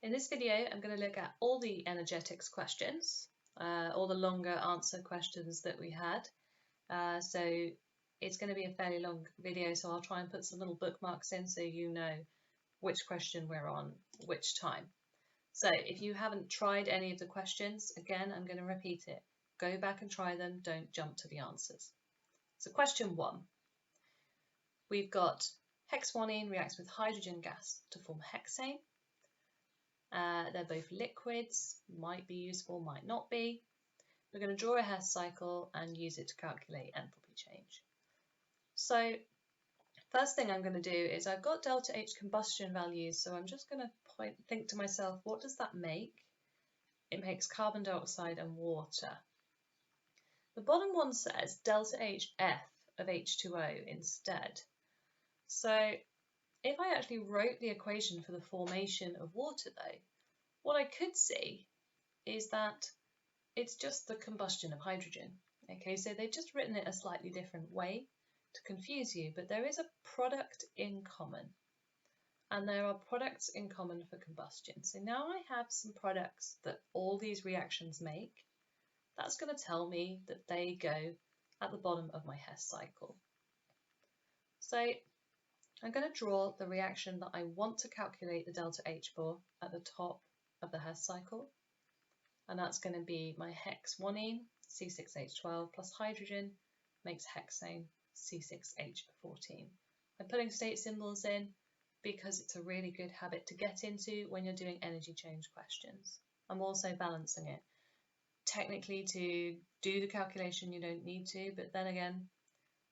In this video, I'm going to look at all the energetics questions, all the longer answer questions that we had. So it's going to be a fairly long video, so I'll try and put some little bookmarks in so you know which question we're on which time. So if you haven't tried any of the questions, again, I'm going to repeat it. Go back and try them, don't jump to the answers. So question 1. We've got hexguanine reacts with hydrogen gas to form hexane. They're both liquids, might be useful, might not be. We're going to draw a Hess cycle and use it to calculate enthalpy change. So first thing I'm going to do is I've got delta H combustion values, so I'm just going to think to myself, what does that make? It makes carbon dioxide and water. The bottom one says delta HF of H2O instead. So if I actually wrote the equation for the formation of water though, what I could see is that it's just the combustion of hydrogen. Okay, so they've just written it a slightly different way to confuse you, but there is a product in common. And there are products in common for combustion. So now I have some products that all these reactions make. That's going to tell me that they go at the bottom of my Hess cycle. So I'm going to draw the reaction that I want to calculate the delta H for at the top of the Hess cycle. And that's going to be my hexguanine, C6H12, plus hydrogen makes hexane, C6H14. I'm putting state symbols in because it's a really good habit to get into when you're doing energy change questions. I'm also balancing it. Technically, to do the calculation you don't need to, but then again,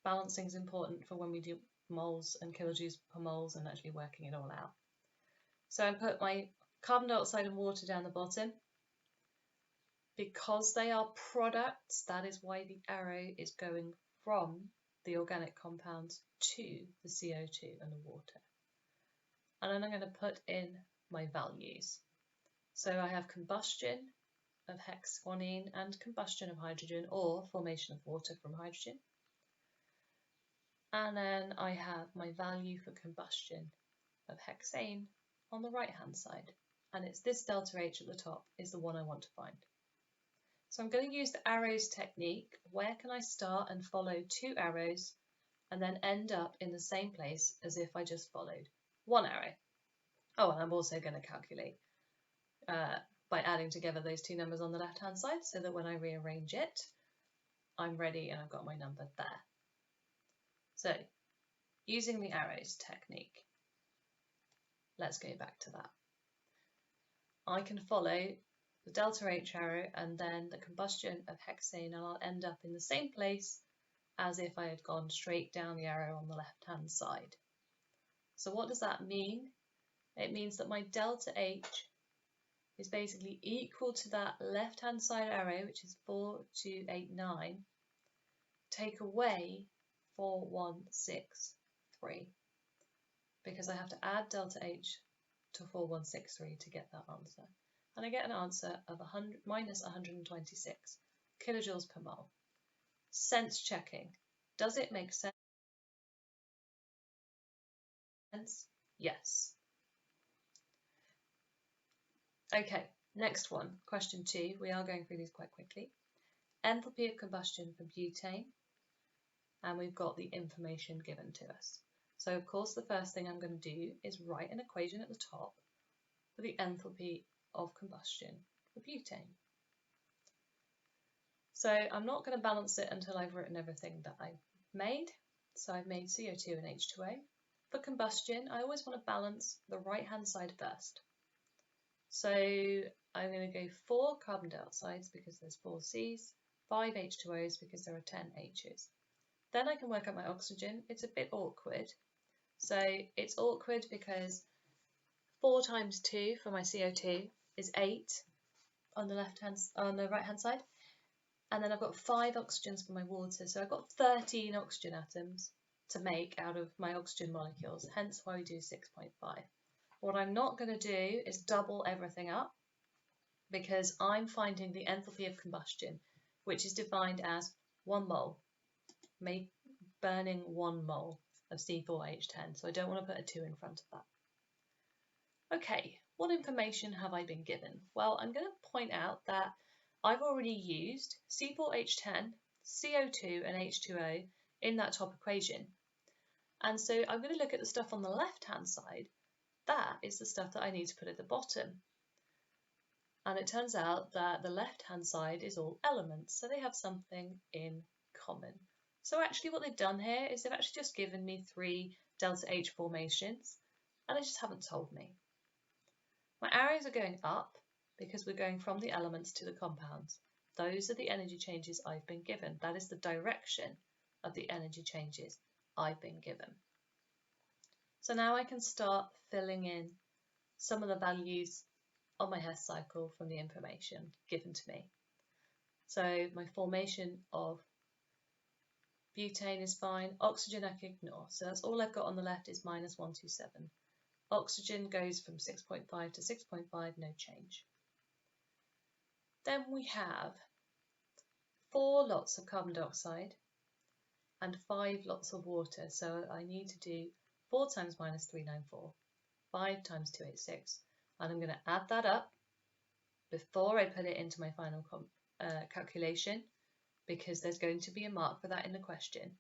balancing is important for when we do moles and kilojoules per moles and actually working it all out. So I put my carbon dioxide and water down the bottom. Because they are products, that is why the arrow is going from the organic compounds to the CO2 and the water. And then I'm going to put in my values. So I have combustion of hexguanine and combustion of hydrogen, or formation of water from hydrogen. And then I have my value for combustion of hexane on the right hand side. And it's this delta H at the top is the one I want to find. So I'm going to use the arrows technique. Where can I start and follow two arrows and then end up in the same place as if I just followed one arrow? Oh, and I'm also going to calculate by adding together those two numbers on the left hand side so that when I rearrange it, I'm ready and I've got my number there. So using the arrows technique, let's go back to that. I can follow the delta H arrow and then the combustion of hexane, and I'll end up in the same place as if I had gone straight down the arrow on the left hand side. So what does that mean? It means that my delta H is basically equal to that left hand side arrow, which is 4, 2, 8, 9, take away 4, 1, 6, 3, because I have to add delta H to 4, 1, 6, 3 to get that answer. And I get an answer of minus 126 kilojoules per mole. Sense checking. Does it make sense? Yes. Okay, next one, question 2. We are going through these quite quickly. Enthalpy of combustion for butane. And we've got the information given to us. So of course the first thing I'm going to do is write an equation at the top for the enthalpy of combustion for butane. So I'm not going to balance it until I've written everything that I've made. So I've made CO2 and H2O. For combustion, I always want to balance the right hand side first. So I'm going to go 4 carbon dioxides because there's 4 C's, 5 H2O's because there are 10 H's. Then I can work out my oxygen. It's a bit awkward. So it's awkward because 4 times 2 for my CO2 is 8 on the right hand side. And then I've got 5 oxygens for my water. So I've got 13 oxygen atoms to make out of my oxygen molecules, hence why we do 6.5. What I'm not going to do is double everything up because I'm finding the enthalpy of combustion, which is defined as 1 mole, burning 1 mole of C4H10. So I don't want to put a 2 in front of that. Okay, what information have I been given? Well, I'm going to point out that I've already used C4H10, CO2 and H2O in that top equation. And so I'm going to look at the stuff on the left-hand side. That is the stuff that I need to put at the bottom. And it turns out that the left-hand side is all elements, so they have something in common. So actually what they've done here is they've actually just given me 3 delta H formations, and they just haven't told me. My arrows are going up because we're going from the elements to the compounds. Those are the energy changes I've been given. That is the direction of the energy changes I've been given. So now I can start filling in some of the values on my Hess cycle from the information given to me. So my formation of butane is fine, oxygen I can ignore. So that's all I've got on the left is -127. Oxygen goes from 6.5 to 6.5, no change. Then we have 4 lots of carbon dioxide and 5 lots of water. So I need to do 4 times -394, 5 times 286. And I'm going to add that up before I put it into my final calculation, because there's going to be a mark for that in the question,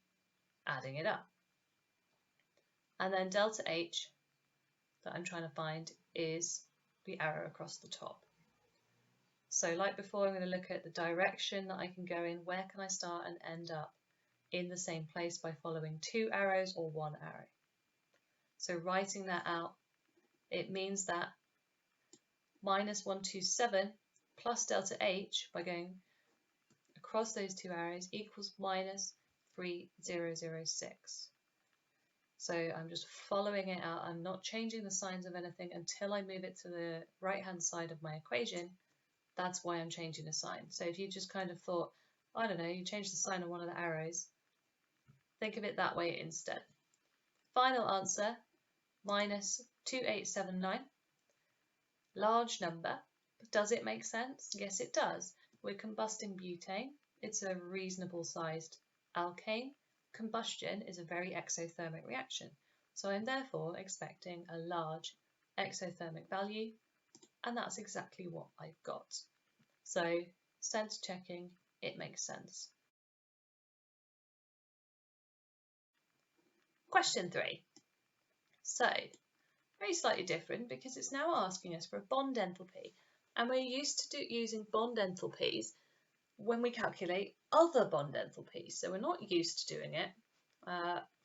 adding it up. And then delta H that I'm trying to find is the arrow across the top. So like before, I'm going to look at the direction that I can go in. Where can I start and end up in the same place by following 2 arrows or 1 arrow? So writing that out, it means that -127 plus delta H by going across those 2 arrows equals -3006. So I'm just following it out. I'm not changing the signs of anything until I move it to the right-hand side of my equation. That's why I'm changing the sign. So if you just kind of thought, I don't know, you change the sign on one of the arrows, think of it that way instead. Final answer, -2879. Large number, but does it make sense? Yes, it does. We're combusting butane. It's a reasonable sized alkane. Combustion is a very exothermic reaction. So I'm therefore expecting a large exothermic value, and that's exactly what I've got. So sense checking, it makes sense. Question 3. So very slightly different because it's now asking us for a bond enthalpy, and we're used to using bond enthalpies when we calculate other bond enthalpies. So we're not used to doing it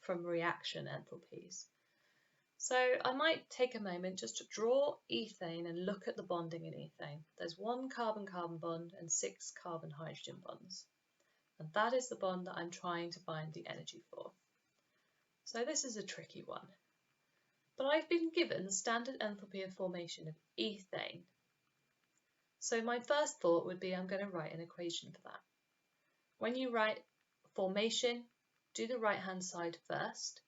from reaction enthalpies. So I might take a moment just to draw ethane and look at the bonding in ethane. There's 1 carbon-carbon bond and 6 carbon-hydrogen bonds. And that is the bond that I'm trying to find the energy for. So this is a tricky one. But I've been given the standard enthalpy of formation of ethane. So my first thought would be I'm going to write an equation for that. When you write formation, do the right-hand side first.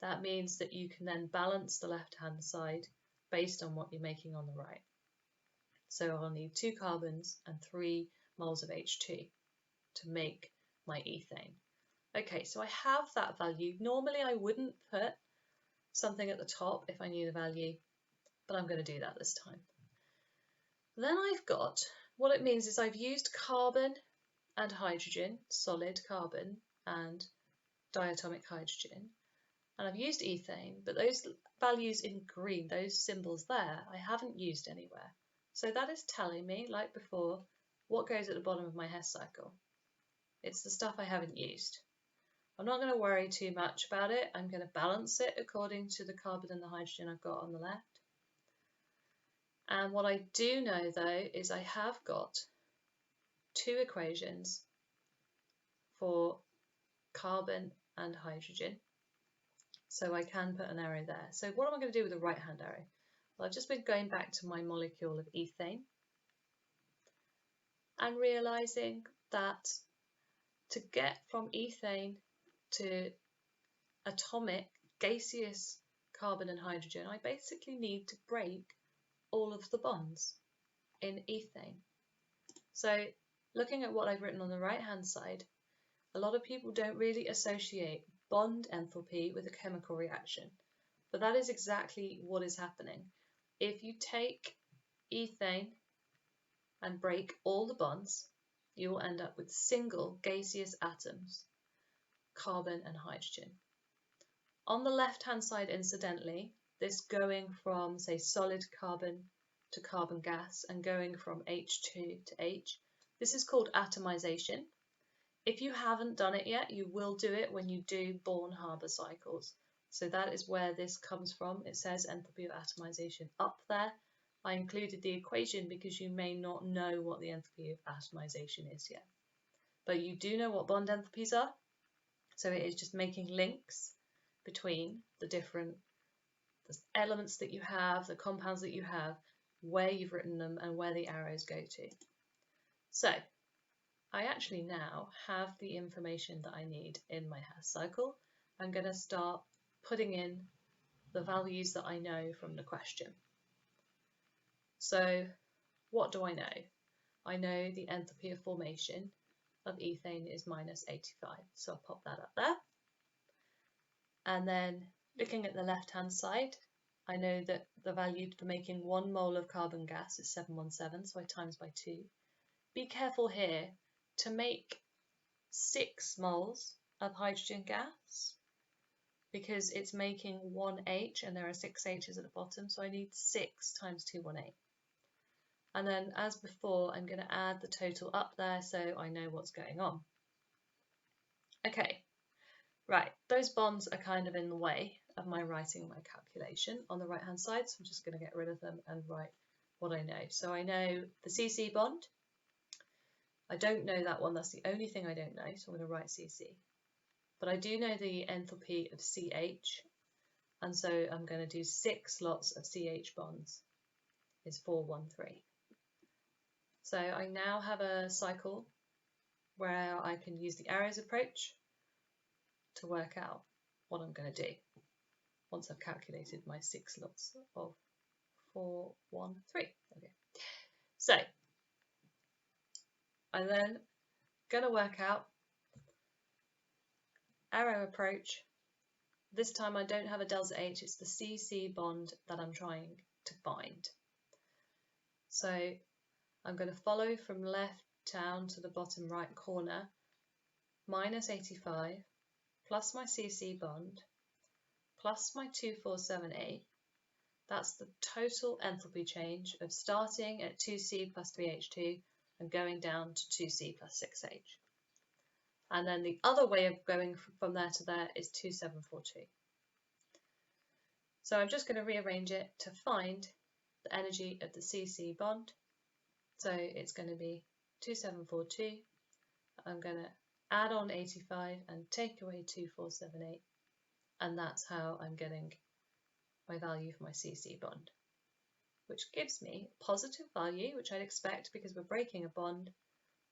That means that you can then balance the left-hand side based on what you're making on the right. So I'll need 2 carbons and 3 moles of H2 to make my ethane. Okay, so I have that value. Normally I wouldn't put something at the top if I knew the value, but I'm going to do that this time. Then I've got, what it means is I've used carbon and hydrogen, solid carbon and diatomic hydrogen, and I've used ethane, but those values in green, those symbols there, I haven't used anywhere. So that is telling me, like before, what goes at the bottom of my Hess cycle. It's the stuff I haven't used. I'm not going to worry too much about it. I'm going to balance it according to the carbon and the hydrogen I've got on the left. And what I do know though is I have got 2 equations for carbon and hydrogen. So I can put an arrow there. So what am I going to do with the right hand arrow? Well, I've just been going back to my molecule of ethane and realizing that to get from ethane to atomic gaseous carbon and hydrogen, I basically need to break all of the bonds in ethane. So looking at what I've written on the right hand side, a lot of people don't really associate bond enthalpy with a chemical reaction, but that is exactly what is happening. if you take ethane and break all the bonds, you will end up with single gaseous atoms, carbon and hydrogen. On the left-hand side, incidentally, this going from, say, solid carbon to carbon gas and going from H2 to H, this is called atomization. If you haven't done it yet, you will do it when you do Born-Haber cycles. So that is where this comes from. It says enthalpy of atomization up there. I included the equation because you may not know what the enthalpy of atomization is yet. But you do know what bond enthalpies are. So it is just making links between the different elements that you have, the compounds that you have, where you've written them and where the arrows go to. So I actually now have the information that I need in my Hess cycle. I'm going to start putting in the values that I know from the question. So what do I know? I know the enthalpy of formation of ethane is minus 85, so I'll pop that up there. And then looking at the left-hand side, I know that the value for making 1 mole of carbon gas is 717, so I times by 2. Be careful here to make 6 moles of hydrogen gas, because it's making 1H and there are 6 H's at the bottom, so I need 6 times 218. And then as before, I'm going to add the total up there so I know what's going on. Okay, right, those bonds are kind of in the way of my writing my calculation on the right hand side, so I'm just going to get rid of them and write what I know. So I know the CC bond. I don't know that one, that's the only thing I don't know, so I'm going to write CC. But I do know the enthalpy of CH, and so I'm going to do 6 lots of CH bonds is 413. So I now have a cycle where I can use the arrows approach to work out what I'm going to do once I've calculated my 6 lots of 413. Okay. So I'm then going to work out arrow approach. This time I don't have a delta H, it's the CC bond that I'm trying to find. So I'm going to follow from left down to the bottom right corner, minus 85 plus my CC bond plus my 2478. That's the total enthalpy change of starting at 2C plus 3H2 and going down to 2C plus 6H. And then the other way of going from there to there is 2742. So I'm just going to rearrange it to find the energy of the CC bond. So it's going to be 2742. I'm going to add on 85 and take away 2478. And that's how I'm getting my value for my CC bond, which gives me a positive value, which I'd expect because we're breaking a bond,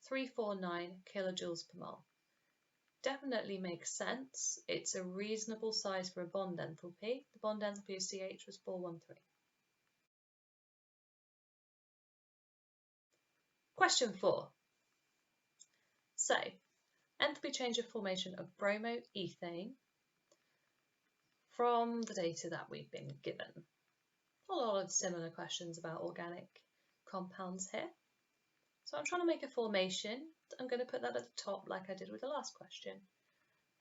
349 kilojoules per mole. Definitely makes sense. It's a reasonable size for a bond enthalpy. The bond enthalpy of CH was 413. Question 4. So, enthalpy change of formation of bromoethane from the data that we've been given. A lot of similar questions about organic compounds here. So I'm trying to make a formation. I'm going to put that at the top like I did with the last question.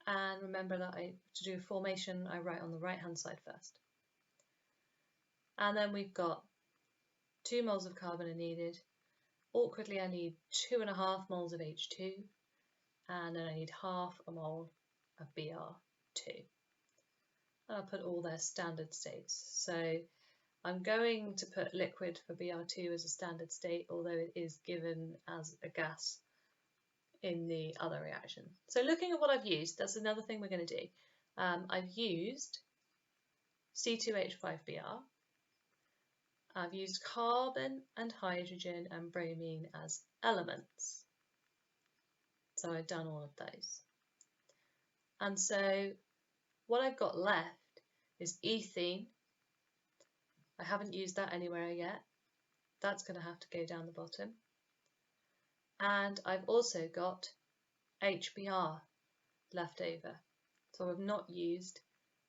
And remember that to do a formation, I write on the right hand side first. And then we've got 2 moles of carbon are needed. Awkwardly, I need 2.5 moles of H2, and then I need half a mole of Br2. And I'll put all their standard states. So I'm going to put liquid for Br2 as a standard state, although it is given as a gas in the other reaction. So looking at what I've used, that's another thing we're going to do. I've used C2H5Br. I've used carbon and hydrogen and bromine as elements. So I've done all of those. And so what I've got left is ethene. I haven't used that anywhere yet. That's going to have to go down the bottom. And I've also got HBr left over. So I've not used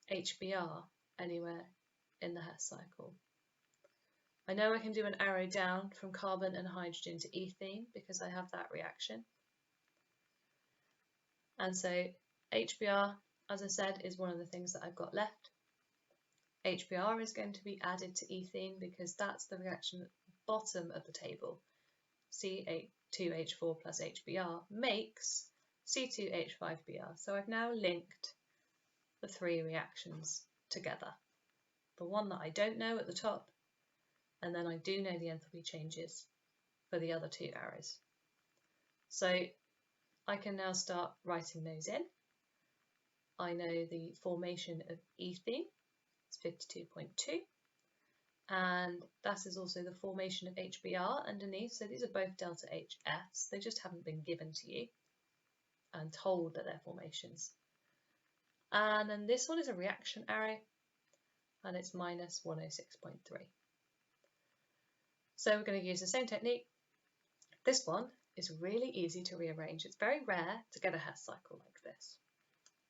HBr anywhere in the Hess cycle. I know I can do an arrow down from carbon and hydrogen to ethene because I have that reaction. And so HBr, as I said, is one of the things that I've got left. HBr is going to be added to ethene because that's the reaction at the bottom of the table. C2H4 plus HBr makes C2H5Br. So I've now linked the three reactions together. The one that I don't know at the top, and then I do know the enthalpy changes for the other two arrows. So I can now start writing those in. I know the formation of ethene, it's 52.2, and that is also the formation of HBr underneath. So these are both delta HFs, they just haven't been given to you and told that they're formations. And then this one is a reaction arrow, and it's minus 106.3. So we're going to use the same technique. This one is really easy to rearrange. It's very rare to get a Hess cycle like this.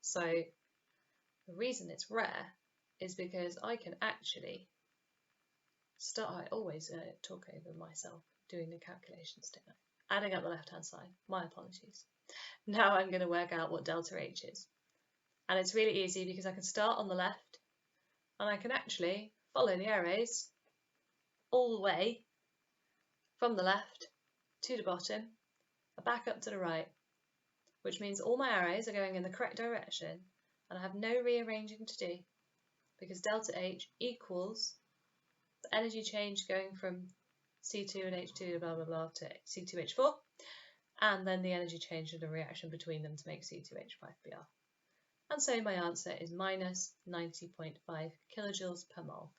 So the reason it's rare is because I can actually start, I always talk over myself doing the calculations, don't I? Adding up the left-hand side, my apologies. Now I'm going to work out what delta H is. And it's really easy because I can start on the left and I can actually follow the arrows all the way from the left to the bottom and back up to the right, which means all my arrows are going in the correct direction and I have no rearranging to do because delta H equals the energy change going from C2 and H2 blah blah blah to C2H4, and then the energy change of the reaction between them to make C2H5Br. And so my answer is minus 90.5 kilojoules per mole.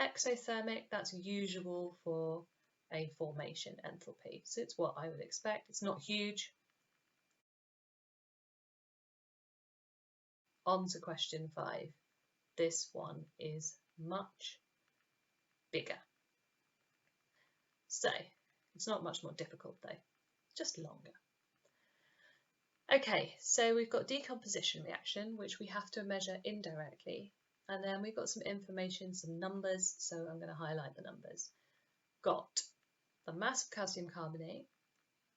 Exothermic, that's usual for a formation enthalpy, so it's what I would expect. It's not huge. On to question 5. This one is much bigger. So it's not much more difficult though, just longer. Okay, so we've got decomposition reaction, which we have to measure indirectly, and then we've got some information, some numbers, so I'm going to highlight the numbers. Got the mass of calcium carbonate,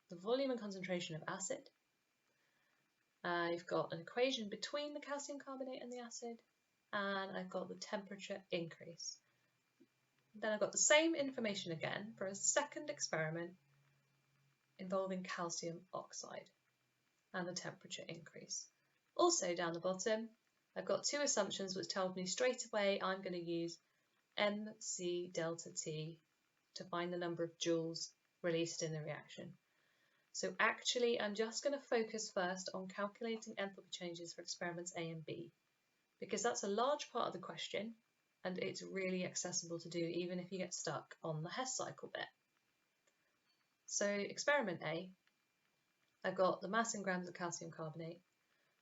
the volume and concentration of acid. I've got an equation between the calcium carbonate and the acid, and I've got the temperature increase. Then I've got the same information again for a second experiment involving calcium oxide and the temperature increase. Also down the bottom, I've got two assumptions which tell me straight away I'm going to use MC delta T to find the number of joules released in the reaction. So actually I'm just going to focus first on calculating enthalpy changes for experiments A and B, because that's a large part of the question and it's really accessible to do even if you get stuck on the Hess cycle bit. So experiment A, I've got the mass in grams of calcium carbonate.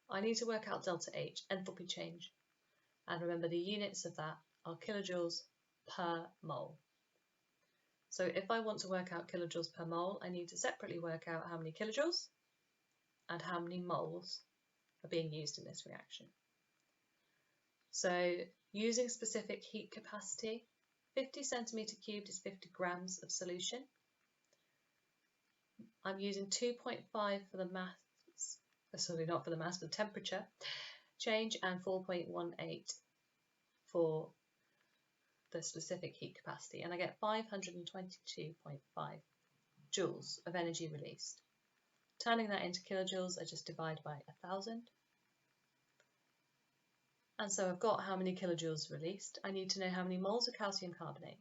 I need to work out delta H, enthalpy change. And remember the units of that are kilojoules per mole. So if I want to work out kilojoules per mole, I need to separately work out how many kilojoules and how many moles are being used in this reaction. So using specific heat capacity, 50 centimetre cubed is 50 grams of solution. I'm using 2.5 for the mass, sorry, not for the mass, for the temperature change, and 4.18 for the specific heat capacity, and I get 522.5 joules of energy released. Turning that into kilojoules, I just divide by 1,000. And so I've got how many kilojoules released. I need to know how many moles of calcium carbonate.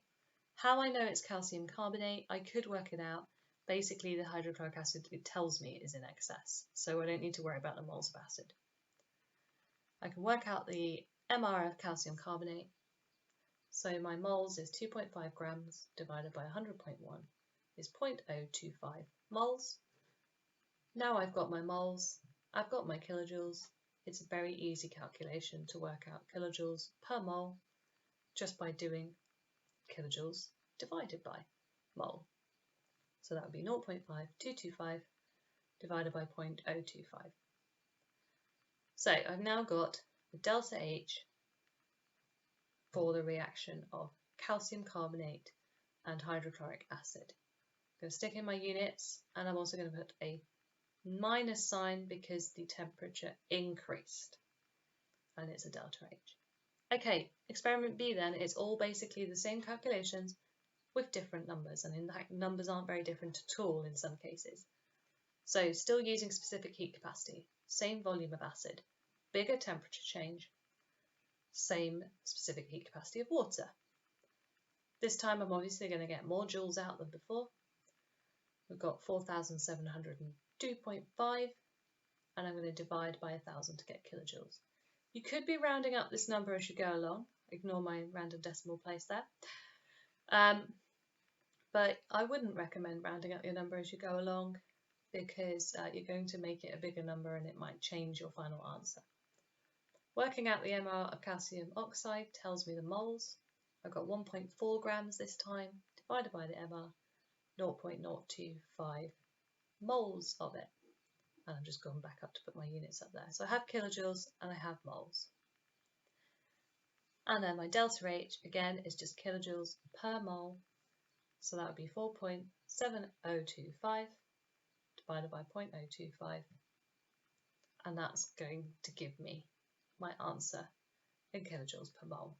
How I know it's calcium carbonate, I could work it out. Basically, the hydrochloric acid, it tells me it is in excess, so I don't need to worry about the moles of acid. I can work out the MR of calcium carbonate. So my moles is 2.5 grams divided by 100.1 is 0.025 moles. Now I've got my moles, I've got my kilojoules. It's a very easy calculation to work out kilojoules per mole just by doing kilojoules divided by mole. So that would be 0.5225 divided by 0.025. So I've now got the delta H for the reaction of calcium carbonate and hydrochloric acid. I'm going to stick in my units, and I'm also going to put a minus sign because the temperature increased, and it's a delta H. Okay, experiment B then, it's all basically the same calculations with different numbers, and in fact numbers aren't very different at all in some cases. So still using specific heat capacity, same volume of acid, bigger temperature change, same specific heat capacity of water. This time I'm obviously going to get more joules out than before. We've got 4,702.5, and I'm going to divide by 1,000 to get kilojoules. You could be rounding up this number as you go along. Ignore my random decimal place there. But I wouldn't recommend rounding up your number as you go along, because you're going to make it a bigger number and it might change your final answer. Working out the MR of calcium oxide tells me the moles. I've got 1.4 grams this time, divided by the MR, 0.025 moles of it. And I'm just going back up to put my units up there. So I have kilojoules and I have moles. And then my delta H, again, is just kilojoules per mole. So that would be 4.7025 divided by 0.025. And that's going to give me my answer in kilojoules per mole.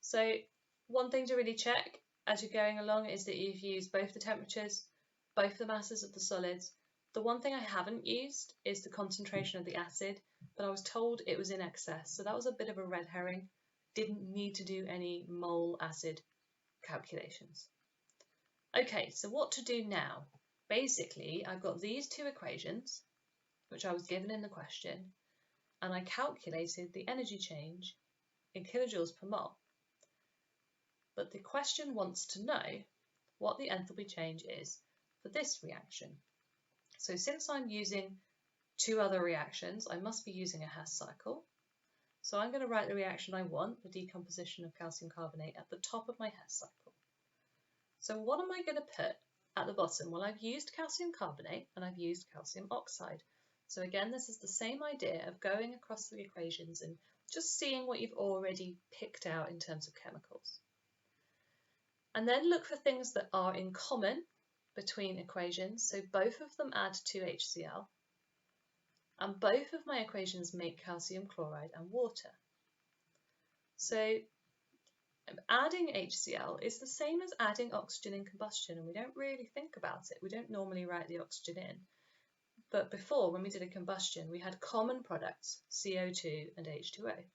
So one thing to really check as you're going along is that you've used both the temperatures, both the masses of the solids. The one thing I haven't used is the concentration of the acid, but I was told it was in excess, so that was a bit of a red herring. Didn't need to do any mole acid calculations. Okay, so what to do now? Basically, I've got these two equations, which I was given in the question, and I calculated the energy change in kilojoules per mole. But the question wants to know what the enthalpy change is for this reaction. So since I'm using two other reactions, I must be using a Hess cycle. So I'm going to write the reaction I want, the decomposition of calcium carbonate, at the top of my Hess cycle. So what am I going to put at the bottom? Well, I've used calcium carbonate and I've used calcium oxide. So again, this is the same idea of going across the equations and just seeing what you've already picked out in terms of chemicals. And then look for things that are in common between equations. So both of them add 2HCl, and both of my equations make calcium chloride and water. So adding HCl is the same as adding oxygen in combustion, and we don't really think about it. We don't normally write the oxygen in. But before, when we did a combustion, we had common products, CO2 and H2O.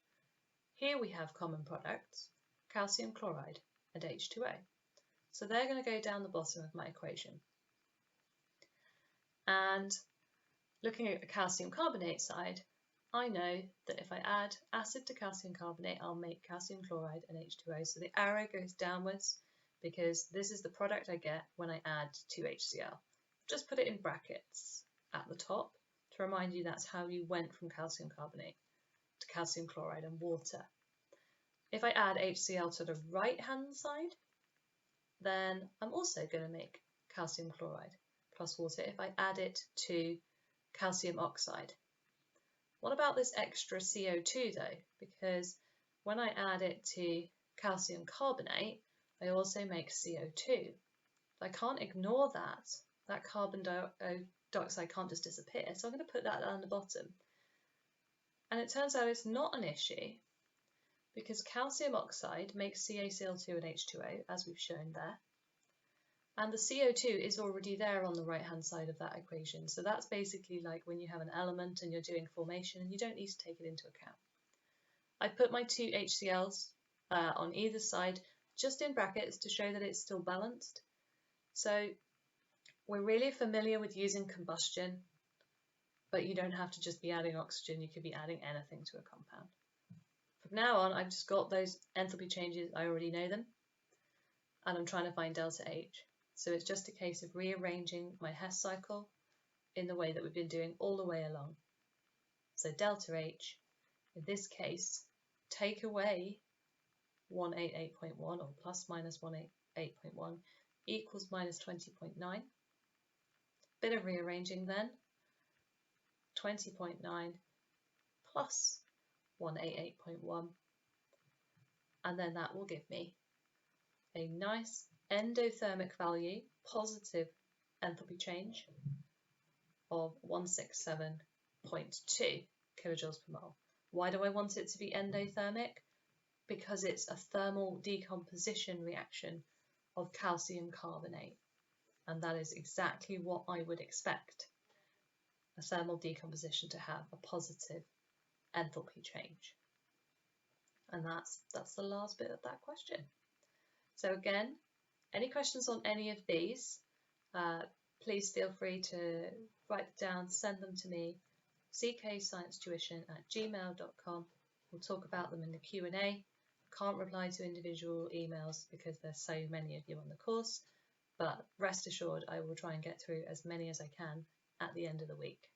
Here we have common products, calcium chloride and H2O. So they're going to go down the bottom of my equation. And looking at the calcium carbonate side, I know that if I add acid to calcium carbonate, I'll make calcium chloride and H2O. So the arrow goes downwards because this is the product I get when I add 2HCl. Just put it in brackets at the top to remind you that's how you went from calcium carbonate to calcium chloride and water. If I add HCl to the right hand side, then I'm also going to make calcium chloride plus water if I add it to calcium oxide. What about this extra CO2 though? Because when I add it to calcium carbonate, I also make CO2. I can't ignore that. That carbon dioxide can't just disappear, so I'm going to put that down the bottom. And it turns out it's not an issue because calcium oxide makes CaCl2 and H2O, as we've shown there. And the CO2 is already there on the right-hand side of that equation. So that's basically like when you have an element and you're doing formation and you don't need to take it into account. I put my two HCl's on either side just in brackets to show that it's still balanced. So we're really familiar with using combustion, but you don't have to just be adding oxygen. You could be adding anything to a compound. From now on, I've just got those enthalpy changes. I already know them. And I'm trying to find delta H. So it's just a case of rearranging my Hess cycle in the way that we've been doing all the way along. So delta H, in this case, take away 188.1 or plus minus 188.1 equals minus 20.9. Bit of rearranging then. 20.9 plus 188.1, and then that will give me a nice endothermic value, positive enthalpy change of 167.2 kilojoules per mole. Why do I want it to be endothermic? Because it's a thermal decomposition reaction of calcium carbonate, and that is exactly what I would expect a thermal decomposition to have, a positive enthalpy change. And that's the last bit of that question. So again, any questions on any of these, please feel free to write them down, send them to me, cksciencetuition@gmail.com. We'll talk about them in the Q&A. Can't reply to individual emails because there's so many of you on the course, but rest assured I will try and get through as many as I can at the end of the week.